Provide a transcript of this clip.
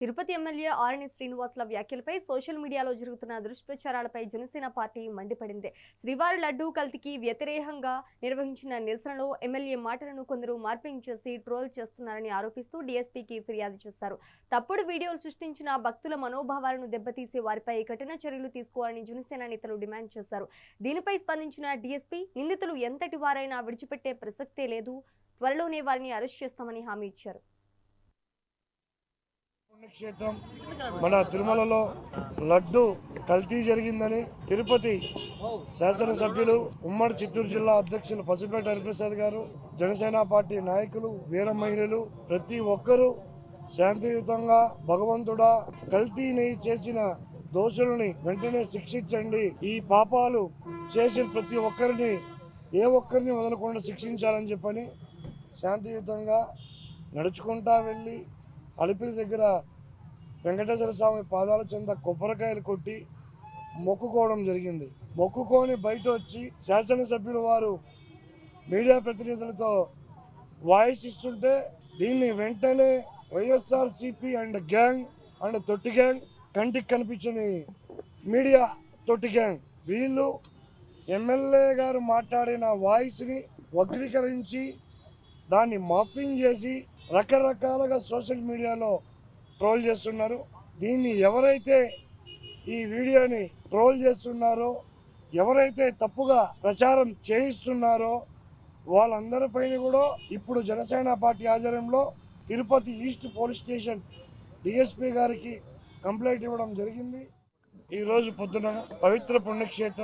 Tirupati MLA ఆరణి శ్రీనివాసుల వ్యాఖ్యలపై social మీడియాలో జరుగుతున్న దుష్ప్రచారాలపై జనసేన పార్టీ మండిపడింది. శ్రీవారి లడ్డూ కల్తీకి వ్యతిరేకంగా నిర్వహించిన నిరసనలో ఎమ్మెల్యే మాటలను కొందరు మార్పింగ్ చేసి ట్రోల్ చేస్తున్నారని ఆరోపిస్తూ డీఎస్పీకి ఫిర్యాదు చేశారు. తప్పుడు వీడియోలు సృష్టించిన భక్తుల మనోభావాలను దెబ్బతీసే వారిపై కఠిన చర్యలు తీసుకోవాలని జనసేన నేతలు డిమాండ్ చేశారు. దీనిపై స్పందించిన డీఎస్పీ నిందితులు ఎంతటి వారైనా విడిచిపెట్టే ప్రసక్తే లేదు, త్వరలోనే వారిని అరెస్ట్ చేస్తామని హామీ ఇచ్చారు. పుణ్యక్షేత్రం మన తిరుమలలో లడ్డు కల్తీ జరిగిందని తిరుపతి శాసనసభ్యులు ఉమ్మడి చిత్తూరు జిల్లా అధ్యక్షులు పసుపేట హరిప్రసాద్ గారు, జనసేన పార్టీ నాయకులు, వీర మహిళలు ప్రతి ఒక్కరూ శాంతియుతంగా భగవంతుడా కల్తీని చేసిన దోషులని వెంటనే శిక్షించండి, ఈ పాపాలు చేసిన ప్రతి ఒక్కరిని ఏ ఒక్కరిని వదలకుండా శిక్షించాలని చెప్పని శాంతియుతంగా నడుచుకుంటా వెళ్ళి అలిపిరి దగ్గర వెంకటేశ్వర స్వామి పాదాల చెంత కొబ్బరికాయలు కొట్టి మొక్కుకోవడం జరిగింది. మొక్కుకొని బయట వచ్చి శాసనసభ్యులు వారు మీడియా ప్రతినిధులతో వాయిస్ ఇస్తుంటే దీన్ని వెంటనే వైఎస్ఆర్సీపీ అండ్ గ్యాంగ్ అండ్ తొట్టి గ్యాంగ్, కంటికి కనిపించని మీడియా తొట్టి గ్యాంగ్, వీళ్ళు ఎమ్మెల్యే గారు మాట్లాడిన వాయిస్ని వక్రీకరించి దాన్ని మాఫింగ్ చేసి రకరకాలుగా సోషల్ మీడియాలో ట్రోల్ చేస్తున్నారు. దీన్ని ఎవరైతే ఈ వీడియోని ట్రోల్ చేస్తున్నారో, ఎవరైతే తప్పుగా ప్రచారం చేయిస్తున్నారో వాళ్ళందరిపైన కూడా ఇప్పుడు జనసేన పార్టీ ఆధ్వర్యంలో Tirupati east police station DSP గారికి కంప్లైంట్ ఇవ్వడం జరిగింది. ఈరోజు పొద్దున పవిత్ర పుణ్యక్షేత్రం